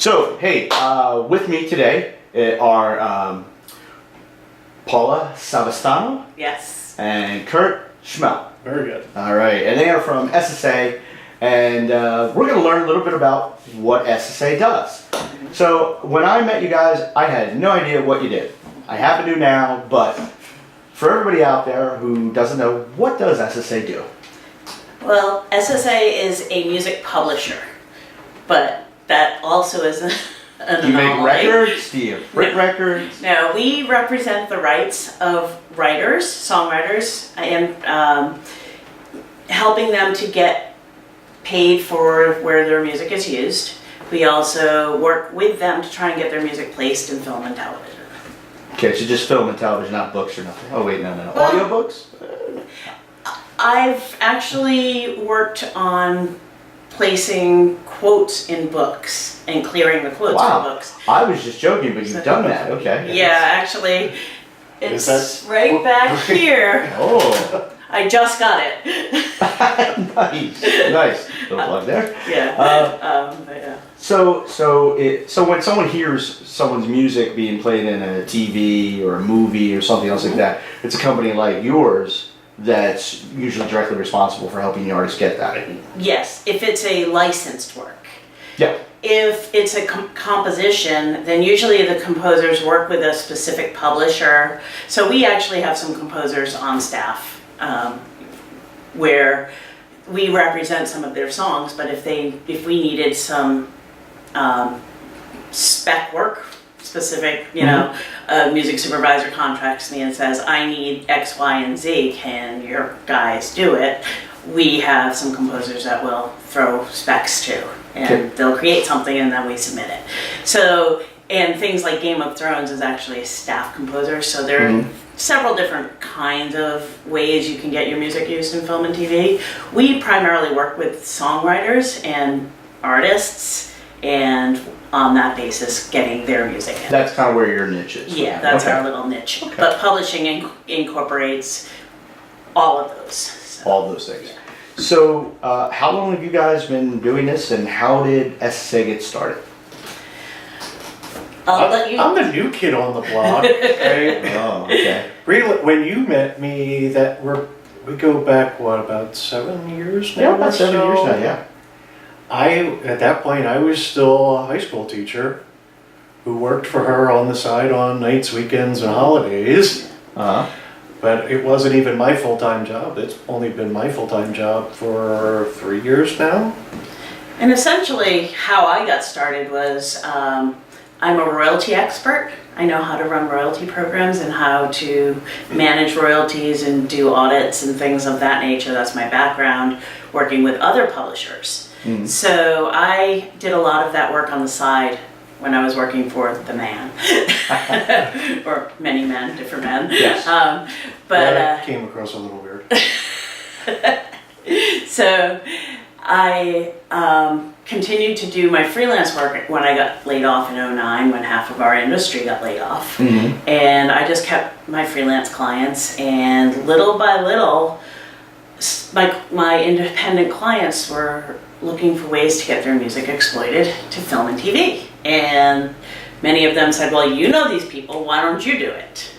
So, hey, with me today are Paula Savastano. Yes. And Kurt Schmel. Very good. All right, and they are from SSA, and we're going to learn a little bit about what SSA does. So, when I met you guys, I had no idea what you did. I happen to now, but for everybody out there who doesn't know, what does SSA do? Well, SSA is a music publisher, but that also is an Do you make anomaly. records? Do you print records? No, we represent the rights of writers, songwriters, and helping them to get paid for where their music is used. We also work with them to try and get their music placed in film and television. Okay, so just film and television, not books or nothing. Oh wait, no. Well, Audiobooks? I've actually worked on placing quotes in books and clearing the quotes Wow. from books. I was just joking, but you've done that. Okay. Yeah, actually, it's that- right back here. Oh, I just got it. nice. Little plug there. Yeah. But yeah. So when someone hears someone's music being played in a TV or a movie or something else like that, it's a company like yours that's usually directly responsible for helping the artist get that. Yes, if it's a licensed work. Yeah. If it's a composition, then usually the composers work with a specific publisher. So we actually have some composers on staff where we represent some of their songs, but if we needed some spec work, specific, a music supervisor contacts me and says, I need X, Y, and Z, can your guys do it? We have some composers that will throw specs to, and they'll create something and then we submit it. So, and things like Game of Thrones is actually a staff composer, so there are several different kinds of ways you can get your music used in film and TV. We primarily work with songwriters and artists, and on that basis getting their music in. That's kind of where your niche is. Yeah, that's Okay. our little niche. Okay. But publishing incorporates all of those. So. All those things. So how long have you guys been doing this, and how did SSA get started? I'll let you. I'm the new kid on the block. Right? Oh, okay. Really, when you met me, we go back about 7 years now. Yeah, about or 7 so? years now, yeah. At that point, I was still a high school teacher who worked for her on the side on nights, weekends, and holidays. Uh-huh. But it wasn't even my full-time job. It's only been my full-time job for 3 years now. And essentially, how I got started was I'm a royalty expert. I know how to run royalty programs and how to manage royalties and do audits and things of that nature. That's my background, working with other publishers. Mm. So I did a lot of that work on the side when I was working for the man, or many men, different men. Yes. That came across a little weird. So I continued to do my freelance work when I got laid off in 2009, when half of our industry got laid off. Mm-hmm. And I just kept my freelance clients, and little by little, my independent clients were looking for ways to get their music exploited to film and TV. And many of them said, well, you know these people, why don't you do it?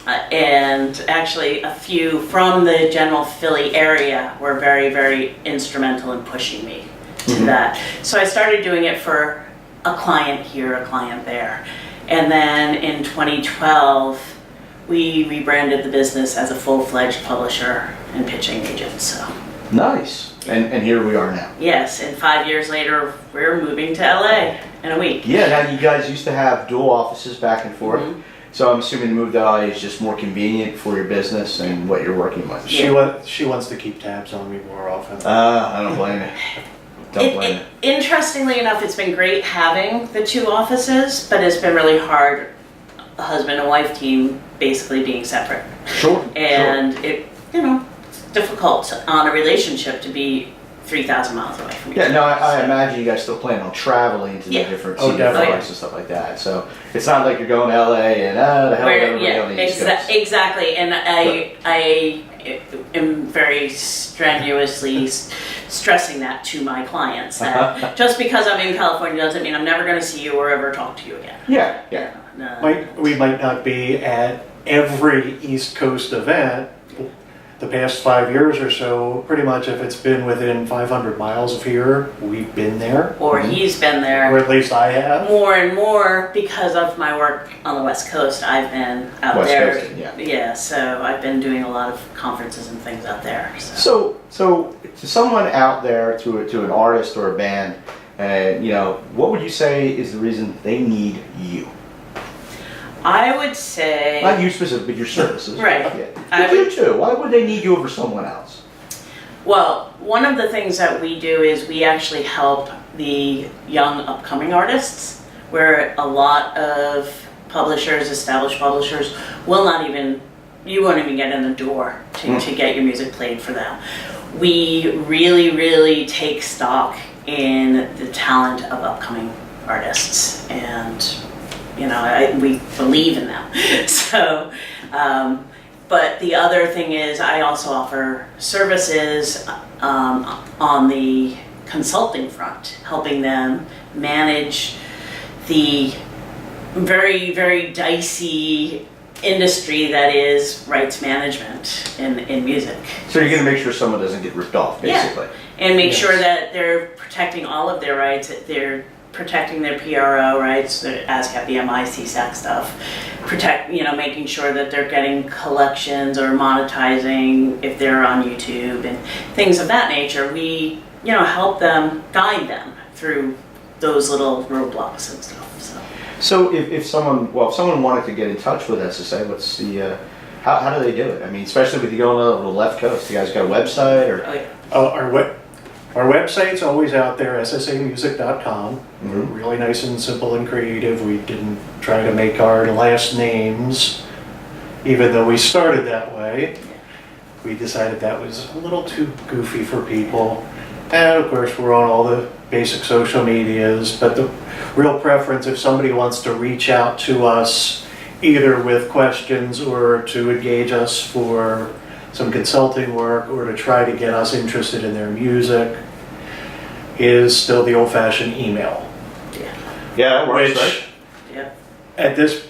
And actually a few from the general Philly area were very, very instrumental in pushing me to that. So I started doing it for a client here, a client there. And then in 2012, we rebranded the business as a full-fledged publisher and pitching agent. So Nice. And here we are now. yes, and 5 years later, we're moving to LA in a week. Yeah, now you guys used to have dual offices back and forth. Mhm. So I'm assuming the move to LA is just more convenient for your business and what you're working with. She wants to keep tabs on me more often. I don't blame you. Don't blame you. Interestingly enough, it's been great having the two offices, but it's been really hard, a husband and wife team basically being separate. Sure. And it's difficult on a relationship to be 3,000 miles away from each Yeah, other. no, I So- imagine you guys still plan on traveling to the Yeah. different Oh, CDs definitely. and stuff like that. So it's not like you're going to LA and the hell with everybody on the East Coast. Exactly, and I am very strenuously stressing that to my clients, that just because I'm in California doesn't mean I'm never going to see you or ever talk to you again. Yeah. We might not be at every East Coast event. The past 5 years or so, pretty much if it's been within 500 miles of here, we've been there. Or he's been there. Or at least I have. More and more because of my work on the West Coast. I've been out West there. Coasting, yeah. Yeah, so I've been doing a lot of conferences and things out there. So to someone out there, to an artist or a band, what would you say is the reason they need you? I would say... Not you specifically, but your services. Right. Yeah. But you too. Why would they need you over someone else? Well, one of the things that we do is we actually help the young upcoming artists, where a lot of publishers, established publishers, you won't even get in the door to get your music played for them. We really, really take stock in the talent of upcoming artists, and we believe in them. So, but the other thing is I also offer services on the consulting front, helping them manage the very, very dicey industry that is rights management in music. So you're going to make sure someone doesn't get ripped off, basically. Yeah. And make sure that they're protecting all of their rights, that they're protecting their PRO rights, the ASCAP, BMI, CSAC stuff, making sure that they're getting collections or monetizing if they're on YouTube and things of that nature. We, help them, guide them through those little roadblocks and stuff. So if someone wanted to get in touch with SSA, what's the, how do they do it? I mean, especially with you going to the left coast, you guys got a website or? Oh, yeah. Our website's always out there, ssamusic.com. Mm-hmm. We're really nice and simple and creative. We didn't try to make our last names, even though we started that way. We decided that was a little too goofy for people. And of course, we're on all the basic social medias, but the real preference, if somebody wants to reach out to us, either with questions or to engage us for some consulting work or to try to get us interested in their music, is still the old-fashioned email. Yeah, that works, right? Yeah. At this,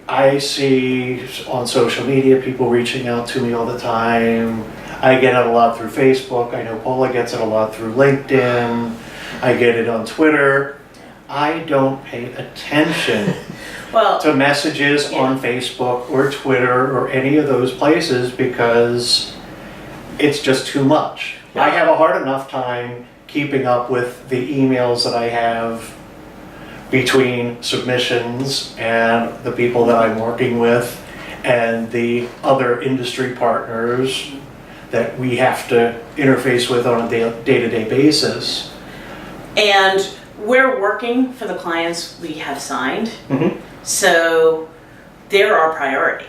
I see on social media people reaching out to me all the time. I get it a lot through Facebook. I know Paula gets it a lot through LinkedIn. I get it on Twitter. I don't pay attention to messages on Facebook or Twitter or any of those places because it's just too much. Yeah. I have a hard enough time keeping up with the emails that I have between submissions and the people that I'm working with and the other industry partners that we have to interface with on a day-to-day basis. And we're working for the clients we have signed. Mm-hmm. So they're our priority.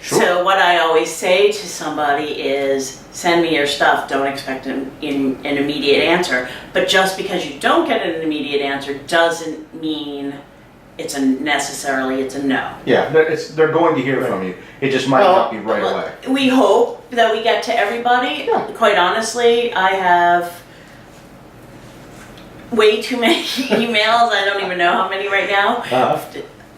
Sure. So what I always say to somebody is, send me your stuff, don't expect an immediate answer. But just because you don't get an immediate answer doesn't mean it's a no. Yeah, they're going to hear from you. It just might not be right away. We hope that we get to everybody. Yeah. Quite honestly, I have way too many emails. I don't even know how many right now.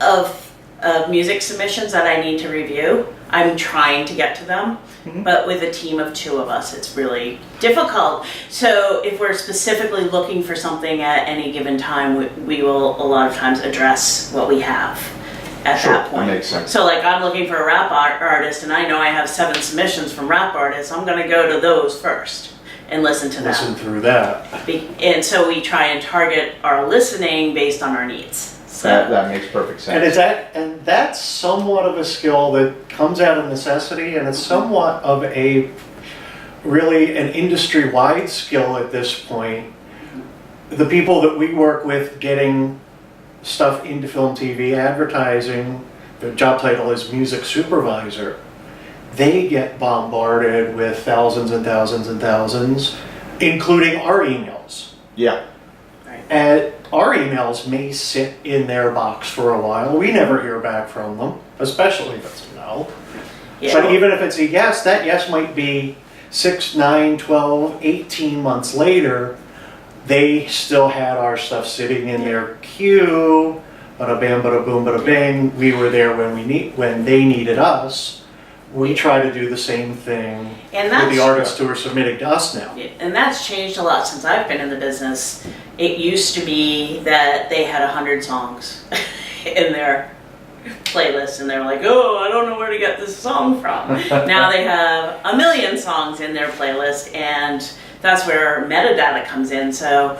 Of music submissions that I need to review. I'm trying to get to them, but with a team of 2 of us, it's really difficult. So if we're specifically looking for something at any given time, we will a lot of times address what we have at that point. That makes sense. So like I'm looking for a rap artist and I know I have 7 submissions from rap artists, I'm gonna go to those first and listen to them. Listen through that. And so we try and target our listening based on our needs. So. That makes perfect sense. And that's somewhat of a skill that comes out of necessity, and it's somewhat of an industry-wide skill at this point. The people that we work with getting stuff into film, TV, advertising, their job title is music supervisor. They get bombarded with thousands and thousands and thousands, including our emails. Yeah. And our emails may sit in their box for a while. We never hear back from them, especially if it's a no. Yeah. But even if it's a yes, that yes might be 6, 9, 12, 18 months later, they still had our stuff sitting in their queue. Bada bam, bada boom, bada bang. We were there when they needed us. We try to do the same thing And with the that's, artists who are submitting to us now. and that's changed a lot since I've been in the business. It used to be that they had 100 songs in their playlist and they're like, oh, I don't know where to get this song from. Now they have 1 million songs in their playlist, and that's where metadata comes in. So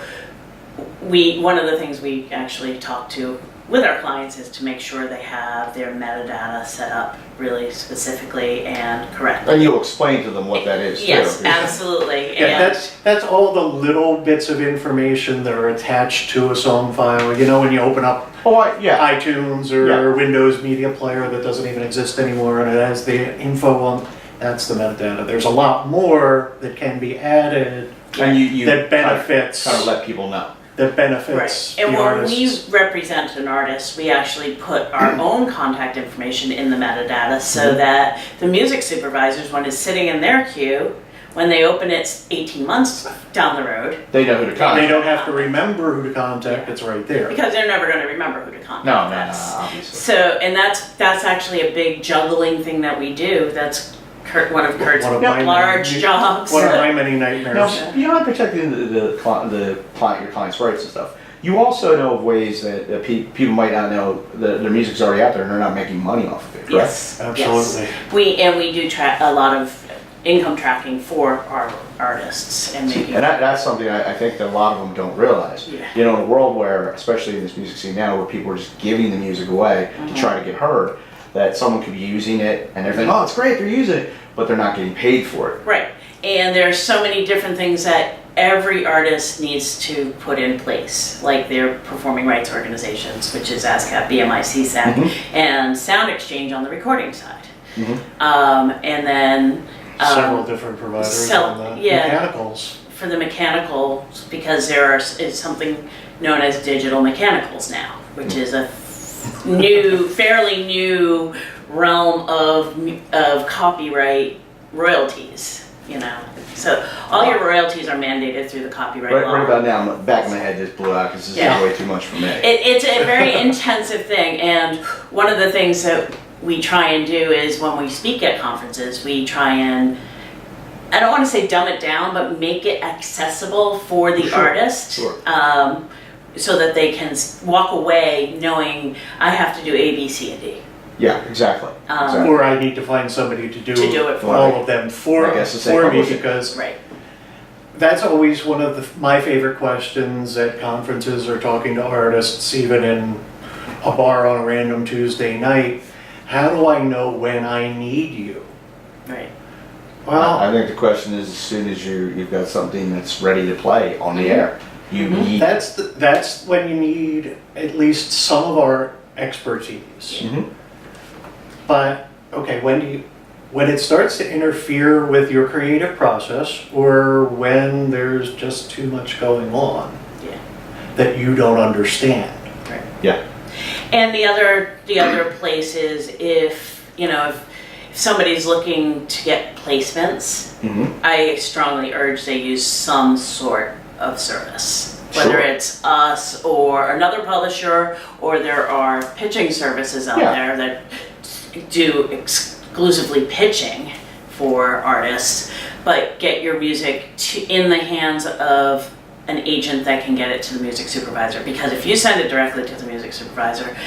one of the things we actually talk to with our clients is to make sure they have their metadata set up really specifically and correctly. And you'll explain to them what that is, too. Yes, absolutely. Yeah, And that's all the little bits of information that are attached to a song file. You know, when you open up Yeah. iTunes or Windows Media Player that doesn't even exist anymore and it has the info on, that's the metadata. There's a lot more that can be added And you that benefits, kind of let people know. that benefits right. And the when artists. we represent an artist, we actually put our own contact information in the metadata so that the music supervisors, when it's sitting in their queue, when they open it 18 months down the road, They know who to They contact. don't have to remember who to contact, it's right there. because they're never going to remember who to contact. No, That's- obviously. So, and that's actually a big juggling thing that we do. That's one of Kurt's One of my large many- jobs. One of my many nightmares. Now, beyond protecting the client, your client's rights and stuff, you also know of ways that people might not know that their music's already out there and they're not making money off of it, correct? Yes, Absolutely. yes. We do track a lot of income tracking for our artists and making. And that's something I think that a lot of them don't realize. Yeah. You know, in a world where, especially in this music scene now, where people are just giving the music away to try to get heard, that someone could be using it and they're thinking, oh, it's great, they're using it, but they're not getting paid for it. Right, and there's so many different things that every artist needs to put in place, like their performing rights organizations, which is ASCAP, BMI, CSAC, and Sound Exchange on the recording side. And then Several different providers on the mechanicals. for the mechanicals, because is something known as digital mechanicals now, which is a fairly new realm of copyright royalties. You know, so all your royalties are mandated through the copyright law. Right about now, back of my head just blew out because this is way too much for me. It's a very intensive thing, and one of the things that we try and do is when we speak at conferences, we try and, I don't want to say dumb it down, but make it accessible for the artist. Sure. So that they can walk away knowing I have to do A, B, C, and D. Yeah, exactly. Or I need to find somebody to do it for all me. of them for Like SSA me, Publishing. because Right. that's always one of my favorite questions at conferences or talking to artists, even in a bar on a random Tuesday night. How do I know when I need you? Right. Well, I think the question is, as soon as you've got something that's ready to play on the air, you need. that's when you need at least some of our expertise. But okay, when it starts to interfere with your creative process, or when there's just too much going on that you don't understand. Right. Yeah. And the other place is if somebody's looking to get placements, I strongly urge they use some sort of service. Whether it's us or another publisher, or there are pitching services out there that do exclusively pitching for artists, but get your music in the hands of an agent that can get it to the music supervisor. Because if you send it directly to the music supervisor,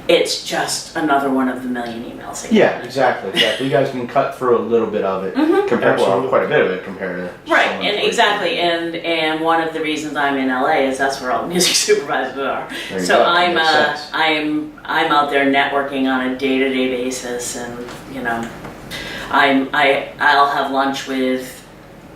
it's just another one of the million emails. That Yeah, exactly. You guys can cut through a little bit of it, compared, well, quite a bit of it compared to. Right, and exactly, and one of the reasons I'm in LA is that's where all the music supervisors are. There you So go. I'm Makes sense. I'm out there networking on a day-to-day basis, and I'll have lunch with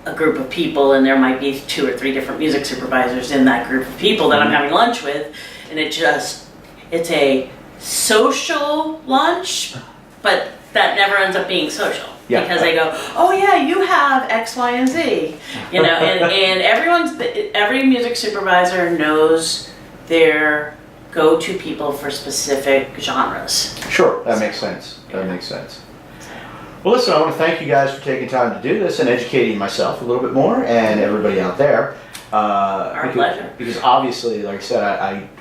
a group of people, and there might be 2 or 3 different music supervisors in that group of people that I'm having lunch with, and it's a social lunch, but that never ends up being social. Yeah. Because they go, oh yeah, you have X, Y, and Z, and every music supervisor knows their go-to people for specific genres. Sure, that makes sense. That makes sense. Well, listen, I want to thank you guys for taking time to do this and educating myself a little bit more and everybody out there. Our pleasure. Because obviously, like I said,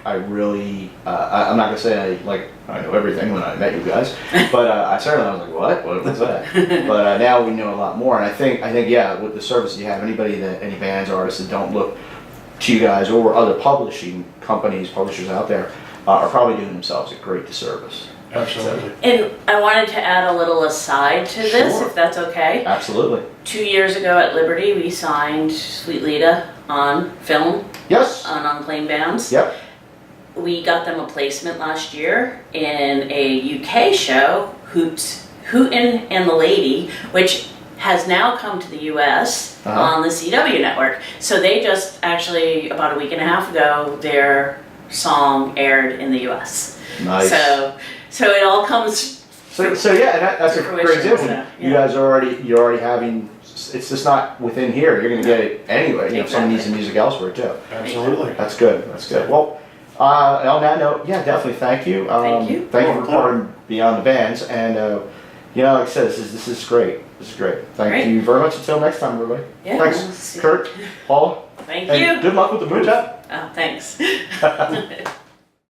I really, I'm not going to say I know everything when I met you guys, but I certainly was like, what was that? But now we know a lot more, and I think, yeah, with the service you have, any bands, artists that don't look to you guys or other publishing companies, publishers out there, are probably doing themselves a great disservice. Absolutely. And I wanted to add a little aside to this, Sure. if that's okay. Absolutely. 2 years ago at Liberty, we signed Sweet Lita on film, Yes. on Unclaimed Bands. Yep. We got them a placement last year in a UK show, Hootin' and the Lady, which has now come to the US on the CW network. So they just actually, about a week and a half ago, their song aired in the US. Nice. So it all comes. So yeah, and that's a great fruition, example. so, You yeah. guys are already having. It's just not within here. You're going to get it anyway. You know, someone needs the music elsewhere too. Absolutely. That's good. That's good. Well, on that note, yeah, definitely thank you. Thank you. Thank you for recording Beyond the Bands, and you know, like I said, this is great. This is great. Thank you very much. Until next time, everybody. Yeah, Thanks, we'll see. Kurt, Paul. Thank and you. Good luck with the booth. Oh, thanks.